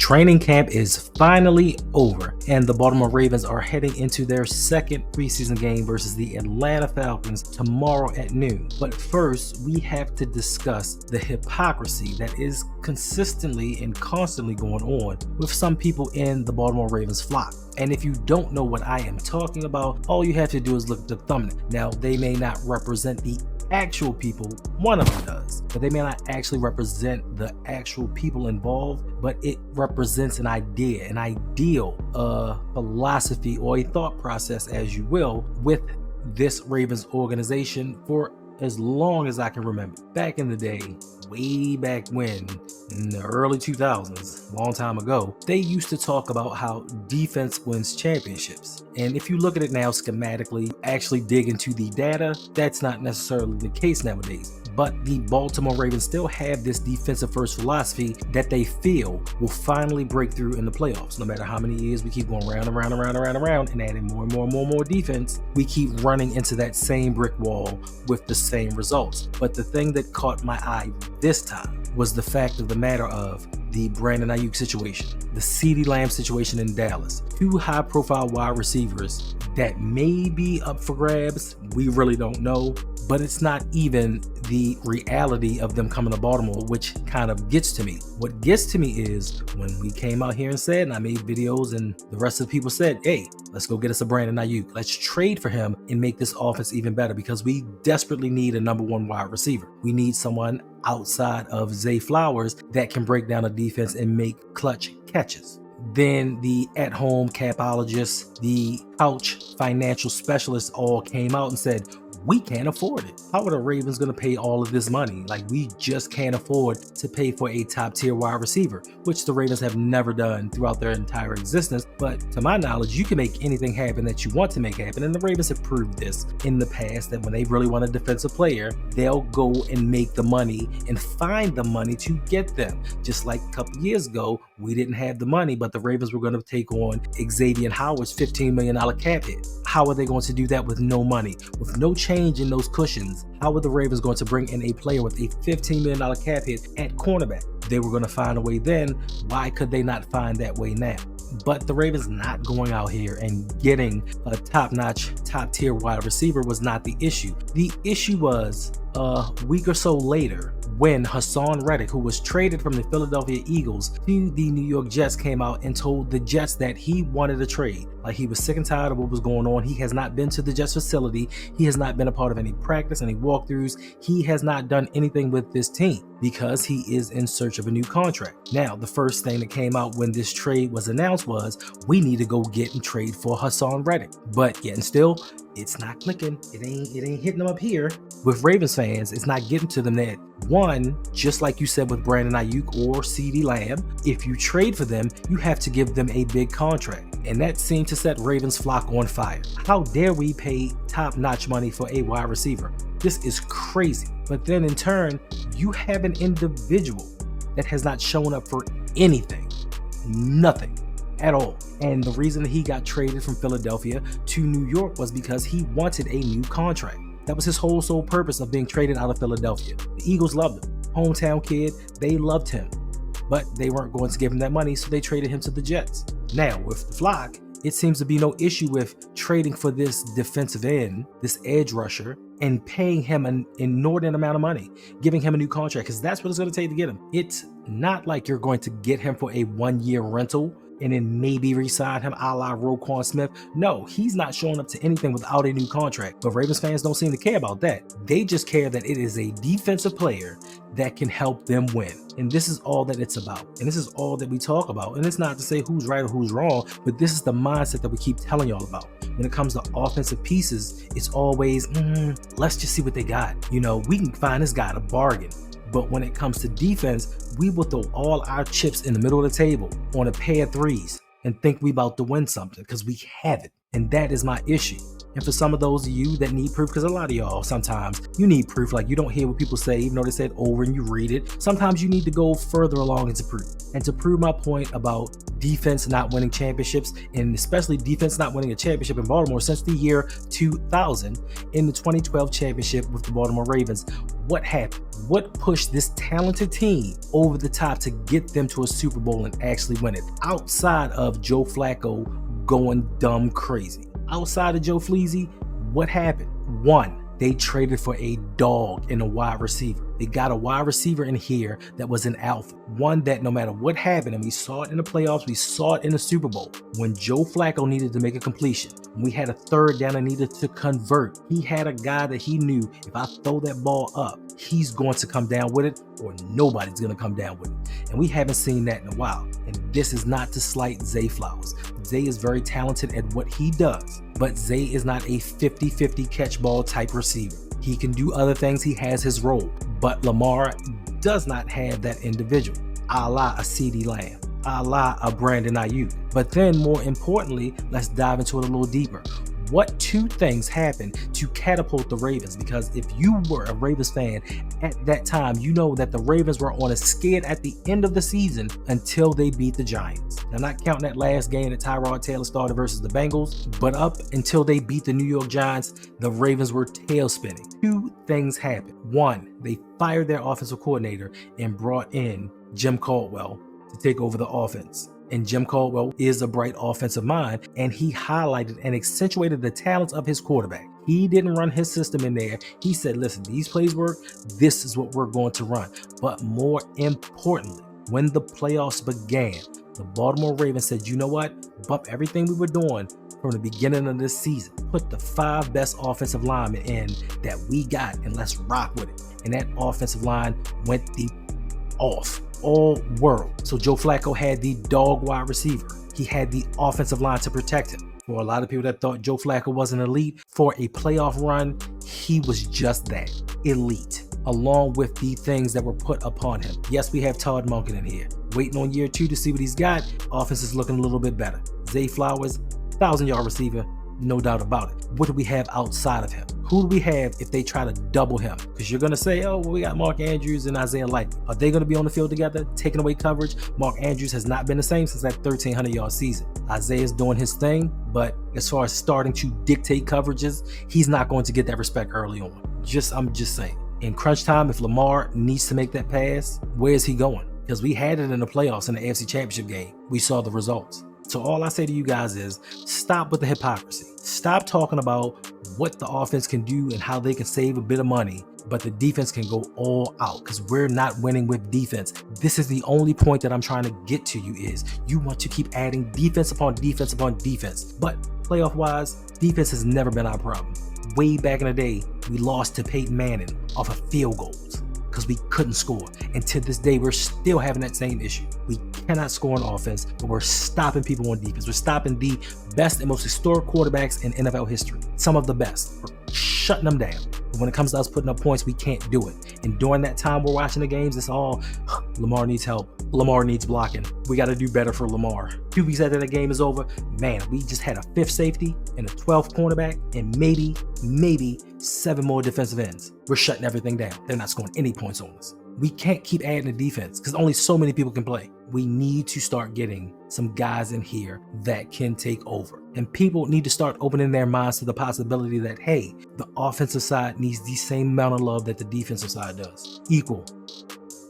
Training camp is finally over, and the Baltimore Ravens are heading into their second preseason game versus the Atlanta Falcons tomorrow at noon. But first, we have to discuss the hypocrisy that is consistently and constantly going on with some people in the Baltimore Ravens flock. And if you don't know what I am talking about, all you have to do is look at the thumbnail. Now, they may not represent the actual people, one of them does, but they may not actually represent the actual people involved, but it represents an idea, an ideal, philosophy, or a thought process, as you will, with this Ravens organization for as long as I can remember. Back in the day, way back when, in the early 2000s, a long time ago, they used to talk about how defense wins championships. And if you look at it now schematically, actually dig into the data, that's not necessarily the case nowadays. But the Baltimore Ravens still have this defensive first philosophy that they feel will finally break through in the playoffs. No matter how many years we keep going round and round and round and round and round and adding more and more and more and more defense, we keep running into that same brick wall with the same results. But the thing that caught my eye this time was the fact of the matter of the Brandon Ayuk situation, the CeeDee Lamb situation in Dallas. Two high-profile wide receivers that may be up for grabs. We really don't know, but it's not even the reality of them coming to Baltimore, which kind of gets to me. What gets to me is when we came out here and said, and I made videos and the rest of the people said, hey, let's go get us a Brandon Ayuk. Let's trade for him and make this offense even better because we desperately need a number one wide receiver. We need someone outside of Zay Flowers that can break down a defense and make clutch catches. Then the at-home capologists, the couch financial specialists all came out and said, we can't afford it. How are the Ravens going to pay all of this money? Like, we just can't afford to pay for a top tier wide receiver, which the Ravens have never done throughout their entire existence. But to my knowledge, you can make anything happen that you want to make happen. And the Ravens have proved this in the past, that when they really want a defensive player, they'll go and make the money and find the money to get them. Just like a couple years ago, we didn't have the money, but the Ravens were going to take on Xavier Howard's $15 million cap hit. How are they going to do that with no money, with no change in those cushions? How are the Ravens going to bring in a player with a $15 million cap hit at cornerback? They were going to find a way then. Why could they not find that way now? But the Ravens not going out here and getting a top-notch, top-tier wide receiver was not the issue. The issue was a week or so later when Haason Reddick, who was traded from the Philadelphia Eagles to the New York Jets, came out and told the Jets that he wanted a trade. Like, he was sick and tired of what was going on. He has not been to the Jets facility. He has not been a part of any practice, any walkthroughs. He has not done anything with this team because he is in search of a new contract. Now, the first thing that came out when this trade was announced was, we need to go get and trade for Haason Reddick. But yet and still, it's not clicking. It ain't hitting them up here. With Ravens fans, it's not getting to them that, one, just like you said with Brandon Ayuk or CeeDee Lamb, if you trade for them, you have to give them a big contract. And that seemed to set Ravens flock on fire. How dare we pay top-notch money for a wide receiver? This is crazy. But then in turn, you have an individual that has not shown up for anything, nothing at all. And the reason he got traded from Philadelphia to New York was because he wanted a new contract. That was his whole sole purpose of being traded out of Philadelphia. The Eagles loved him. Hometown kid, they loved him. But they weren't going to give him that money, so they traded him to the Jets. Now, with the flock, it seems to be no issue with trading for this defensive end, this edge rusher, and paying him an inordinate amount of money, giving him a new contract, because that's what it's going to take to get him. It's not like you're going to get him for a one-year rental and then maybe re-sign him a la Roquan Smith. No, he's not showing up to anything without a new contract. But Ravens fans don't seem to care about that. They just care that it is a defensive player that can help them win. And this is all that it's about. And this is all that we talk about. And it's not to say who's right or who's wrong, but this is the mindset that we keep telling y'all about. When it comes to offensive pieces, it's always, let's just see what they got. You know, we can find this guy at a bargain. But when it comes to defense, we will throw all our chips in the middle of the table on a pair of threes and think we about to win something because we have it. And that is my issue. And for some of those of you that need proof, because a lot of y'all sometimes you need proof, like you don't hear what people say, even though they said over and you read it. Sometimes you need to go further along into proof. And to prove my point about defense not winning championships, and especially defense not winning a championship in Baltimore since the year 2000, in the 2012 championship with the Baltimore Ravens, what happened? What pushed this talented team over the top to get them to a Super Bowl and actually win it? Outside of Joe Flacco going dumb crazy. Outside of Joe Fleazy, what happened? One, they traded for a dog in a wide receiver. They got a wide receiver in here that was an alpha. One that no matter what happened, and we saw it in the playoffs, we saw it in the Super Bowl, when Joe Flacco needed to make a completion, when we had a third down and needed to convert, he had a guy that he knew, if I throw that ball up, he's going to come down with it, or nobody's going to come down with it. And we haven't seen that in a while. And this is not to slight Zay Flowers. Zay is very talented at what he does, but Zay is not a 50-50 catch ball type receiver. He can do other things, he has his role, but Lamar does not have that individual, a la a CeeDee Lamb, a la a Brandon Ayuk. But then more importantly, let's dive into it a little deeper. What two things happened to catapult the Ravens? Because if you were a Ravens fan at that time, you know that the Ravens were on a skid at the end of the season until they beat the Giants. Now, not counting that last game that Tyrod Taylor started versus the Bengals, but up until they beat the New York Giants, the Ravens were tail spinning. Two things happened. One, they fired their offensive coordinator and brought in Jim Caldwell to take over the offense. And Jim Caldwell is a bright offensive mind, and he highlighted and accentuated the talents of his quarterback. He didn't run his system in there. He said, listen, these plays work. This is what we're going to run. But more importantly, when the playoffs began, the Baltimore Ravens said, you know what? Bump everything we were doing from the beginning of this season. Put the 5 best offensive linemen in that we got, and let's rock with it. And that offensive line went off. All world. So Joe Flacco had the dog wide receiver. He had the offensive line to protect him. For a lot of people that thought Joe Flacco wasn't elite, for a playoff run, he was just that, elite, along with the things that were put upon him. Yes, we have Todd Monken in here. Waiting on year 2 to see what he's got. Offense is looking a little bit better. Zay Flowers, 1,000-yard receiver, no doubt about it. What do we have outside of him? Who do we have if they try to double him? Because you're going to say, oh, well, we got Mark Andrews and Isaiah Likely. Are they going to be on the field together, taking away coverage? Mark Andrews has not been the same since that 1,300-yard season. Isaiah's doing his thing, but as far as starting to dictate coverages, he's not going to get that respect early on. I'm just saying. In crunch time, if Lamar needs to make that pass, where is he going? Because we had it in the playoffs in the AFC Championship game. We saw the results. So all I say to you guys is stop with the hypocrisy. Stop talking about what the offense can do and how they can save a bit of money, but the defense can go all out, because we're not winning with defense. This is the only point that I'm trying to get to you is you want to keep adding defense upon defense upon defense. But playoff wise, defense has never been our problem. Way back in the day, we lost to Peyton Manning off of field goals because we couldn't score. And to this day, we're still having that same issue. We cannot score on offense, but we're stopping people on defense. We're stopping the best and most historic quarterbacks in NFL history. Some of the best. We're shutting them down. But when it comes to us putting up points, we can't do it. And during that time we're watching the games, it's all, Lamar needs help. Lamar needs blocking. We got to do better for Lamar. 2 weeks after the game is over, man, we just had a 5th safety and a 12th cornerback and maybe 7 more defensive ends. We're shutting everything down. They're not scoring any points on us. We can't keep adding to defense because only so many people can play. We need to start getting some guys in here that can take over. And people need to start opening their minds to the possibility that, hey, the offensive side needs the same amount of love that the defensive side does. Equal.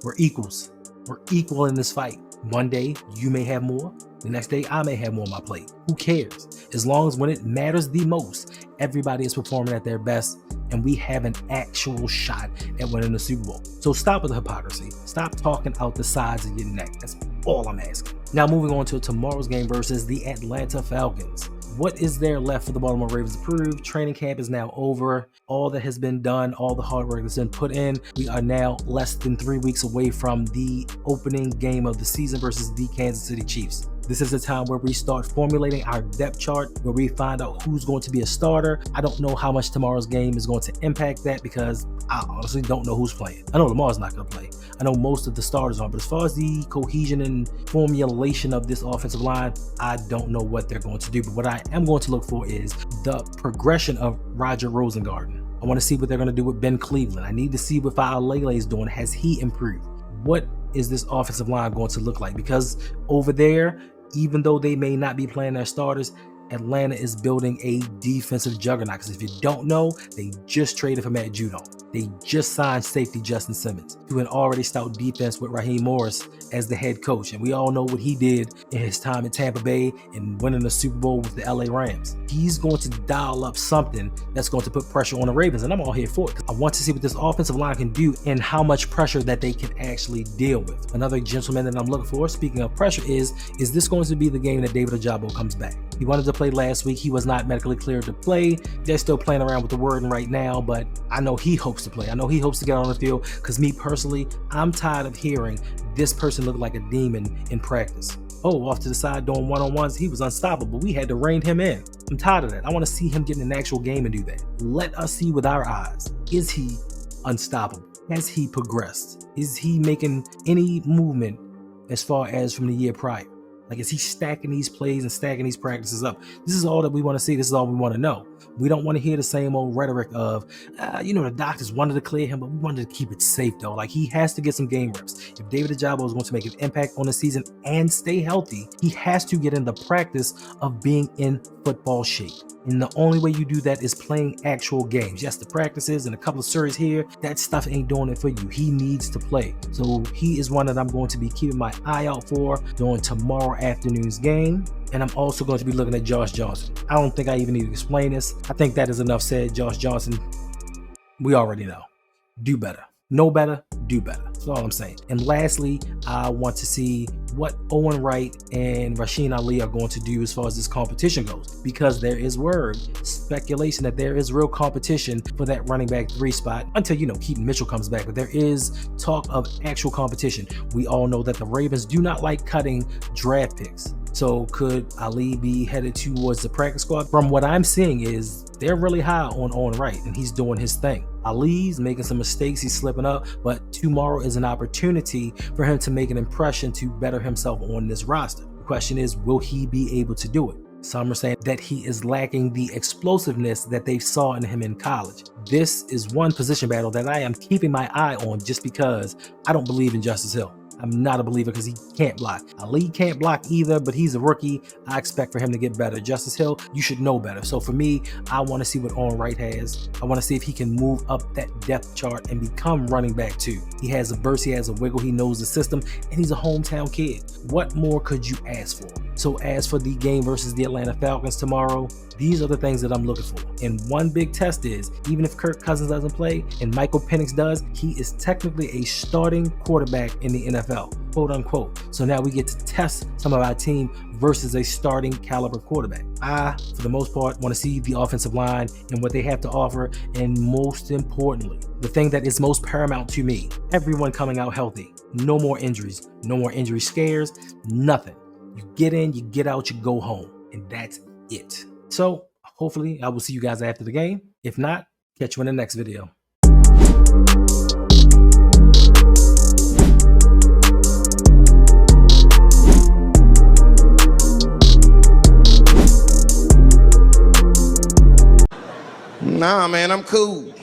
We're equals. We're equal in this fight. One day you may have more. The next day I may have more on my plate. Who cares? As long as when it matters the most, everybody is performing at their best and we have an actual shot at winning the Super Bowl. So stop with the hypocrisy. Stop talking out the sides of your neck. That's all I'm asking. Now moving on to tomorrow's game versus the Atlanta Falcons. What is there left for the Baltimore Ravens to prove? Training camp is now over. All that has been done, all the hard work that's been put in. We are now less than 3 weeks away from the opening game of the season versus the Kansas City Chiefs. This is the time where we start formulating our depth chart, where we find out who's going to be a starter. I don't know how much tomorrow's game is going to impact that because I honestly don't know who's playing. I know Lamar's not going to play. I know most of the starters are, but as far as the cohesion and formulation of this offensive line, I don't know what they're going to do. But what I am going to look for is the progression of Roger Rosengarten. I want to see what they're going to do with Ben Cleveland. I need to see what Faalele is doing. Has he improved? What is this offensive line going to look like? Because over there, even though they may not be playing their starters, Atlanta is building a defensive juggernaut. Because if you don't know, they just traded for Matt Judon. They just signed safety Justin Simmons to an already stout defense with Raheem Morris as the head coach. And we all know what he did in his time in Tampa Bay and winning the Super Bowl with the LA Rams. He's going to dial up something that's going to put pressure on the Ravens, and I'm all here for it. I want to see what this offensive line can do and how much pressure that they can actually deal with. Another gentleman that I'm looking for, speaking of pressure, is this going to be the game that David Ojabo comes back? He wanted to play last week. He was not medically cleared to play. They're still playing around with the wording right now, but I know he hopes to play. I know he hopes to get on the field, because me personally, I'm tired of hearing this person look like a demon in practice. Oh, off to the side doing one-on-ones, he was unstoppable. We had to rein him in. I'm tired of that. I want to see him get in an actual game and do that. Let us see with our eyes. Is he unstoppable? Has he progressed? Is he making any movement as far as from the year prior? Like, is he stacking these plays and stacking these practices up? This is all that we want to see. This is all we want to know. We don't want to hear the same old rhetoric of, the doctors wanted to clear him, but we wanted to keep it safe, though. Like, he has to get some game reps. If David Ojabo is going to make an impact on the season and stay healthy, he has to get in the practice of being in football shape. And the only way you do that is playing actual games. Yes, the practices and a couple of series here, that stuff ain't doing it for you. He needs to play. So he is one that I'm going to be keeping my eye out for during tomorrow afternoon's game. And I'm also going to be looking at Josh Johnson. I don't think I even need to explain this. I think that is enough said. Josh Johnson, we already know. Do better. Know better, do better. That's all I'm saying. And lastly, I want to see what Owen Wright and Rasheen Ali are going to do as far as this competition goes, because there is speculation that there is real competition for that running back 3 spot until, Keaton Mitchell comes back. But there is talk of actual competition. We all know that the Ravens do not like cutting draft picks. So could Ali be headed towards the practice squad? From what I'm seeing is they're really high on Owen Wright, and he's doing his thing. Ali's making some mistakes, he's slipping up, but tomorrow is an opportunity for him to make an impression to better himself on this roster. The question is, will he be able to do it? Some are saying that he is lacking the explosiveness that they saw in him in college. This is one position battle that I am keeping my eye on just because I don't believe in Justice Hill. I'm not a believer because he can't block. Ali can't block either, but he's a rookie. I expect for him to get better. Justice Hill, you should know better. So for me, I want to see what Owen Wright has. I want to see if he can move up that depth chart and become running back 2. He has a burst, he has a wiggle, he knows the system, and he's a hometown kid. What more could you ask for? So as for the game versus the Atlanta Falcons tomorrow, these are the things that I'm looking for. And one big test is, even if Kirk Cousins doesn't play and Michael Penix does, he is technically a starting quarterback in the NFL, quote unquote. So now we get to test some of our team versus a starting caliber quarterback. I, for the most part, want to see the offensive line and what they have to offer. And most importantly, the thing that is most paramount to me, everyone coming out healthy. No more injuries, no more injury scares, nothing. You get in, you get out, you go home, and that's it. So hopefully I will see you guys after the game. If not, catch you in the next video. Nah, man, I'm cool.